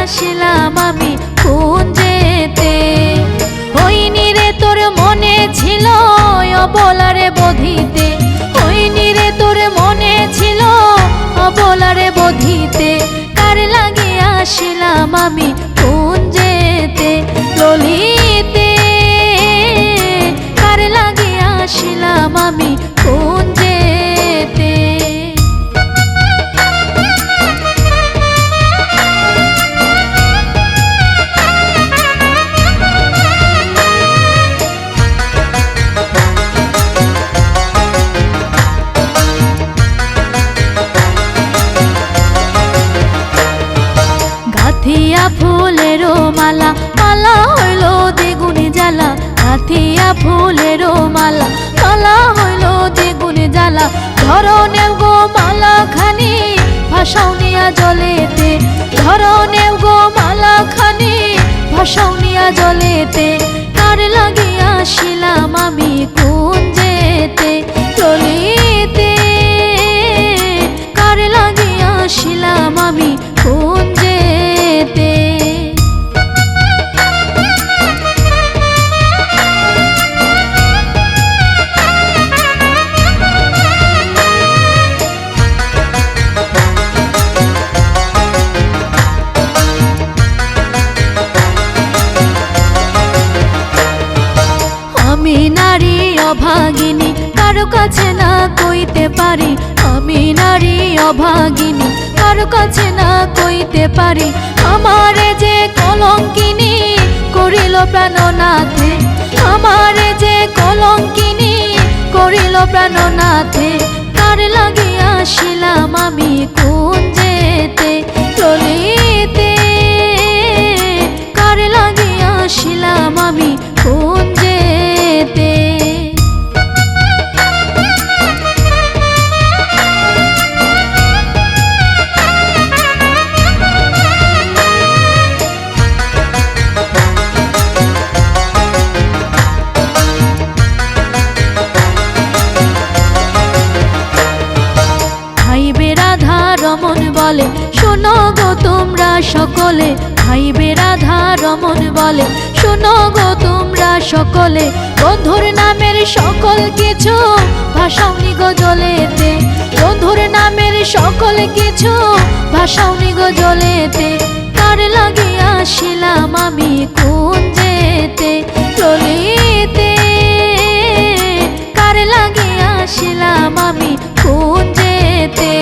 আসিলাম আমি কুঞ্জেতে। হইনি রে তোর মনে ছিল অবলারে বধিতে, হইনি রে তোর মনে ছিল অবলারে বধিতে। কার লাগে আসিলাম আমি কুঞ্জেতে ললিতে, কার লাগে আসিলাম আমি কুঞ্জেতে। গাথিয়া ফুলেরও মালা, মালা হইল দ্বিগুণে জ্বালা। গাথিয়া ফুলেরও মালা, মালা হইল দ্বিগুণে জ্বালা। ধরনেও গো মালা খানি ভাসাও নিয়া জলেতে, ধরনেও গো মালা খানি ভাসাও নিয়া জলেতে। কার লাগিয়া আসিলাম আমি কুঞ্জেতে ললিতে, কার লাগিয়া আসিলাম আমি কুঞ্জেতে। আমি নারী অভাগিনী কারো কাছে না কইতে পারি, আমি নারী অভাগিনী কারো কাছে না কইতে পারি। আমারে যে কলঙ্কিনী করিল প্রাণনাথে, আমারে যে কলঙ্কিনী করিল প্রাণনাথে। কার লাগিয়া আসিলাম আমি কুঞ্জেতে ললিতে, কার লাগিয়া আসিলাম আমি কুঞ্জেতে। ভাইবে রাধা রমন বলে শোনো গো তোমরা সকলে, ভাইবে রাধা রমন বলে শোনো গো তোমরা সকলে। বন্ধুর নামের সকল কিছু ভাসাওনি গো জলেতে, বন্ধুর নামের সকল কিছু ভাসাওনি গো জলেতে। কার লাগিয়া আসিলাম আমি কুঞ্জেতে ললিতে, কার লাগিয়া আসিলাম আমি কুঞ্জেতে।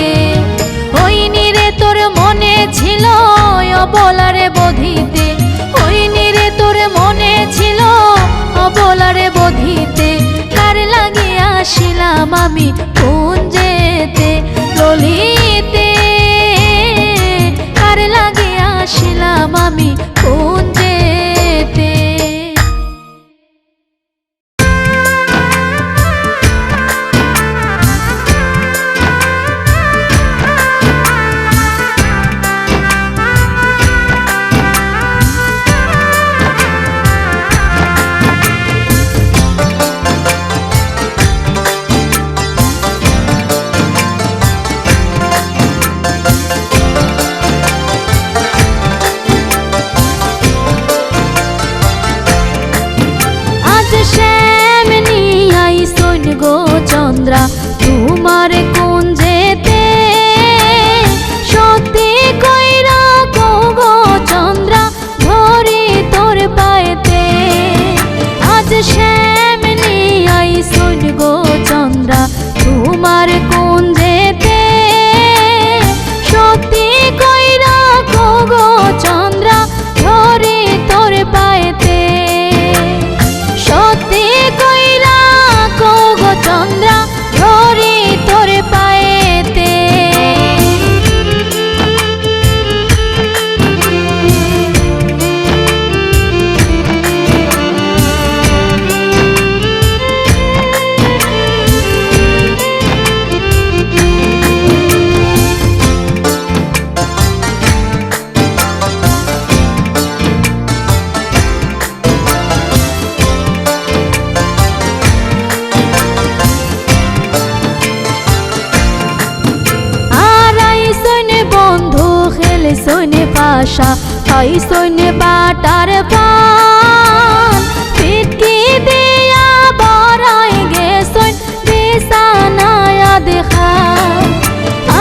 হইনি রে তোর মনে ছিল অবলারে বধিতে, হইনি রে তোর মনে ছিল অবলারে বধিতে। কার লাগিয়া আসিলাম আমি কুঞ্জেতে ললিতে, কার লাগিয়া আসিলাম আমি কুঞ্জেতে। খাইছইন বাটার পান পিটকি দিয়া বড়াই গেছইন বিছানায় দেখা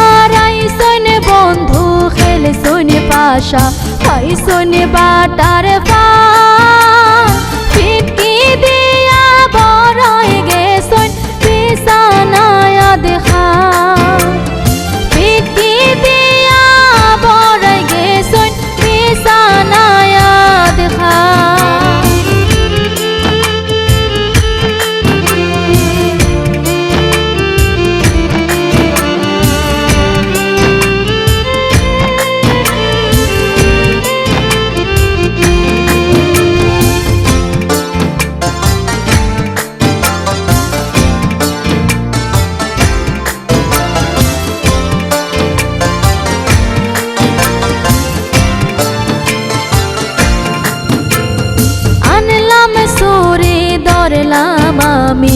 আরাইছইন বন্ধু খেলছইন পাশা খাইছইন বাটার পান পিটকি দিয়া বড়াই গেছইন বিছানায় দেখা পিটকি দিয়া বড়াই গেছইন বিছানায় দেখা ধরলাম আমি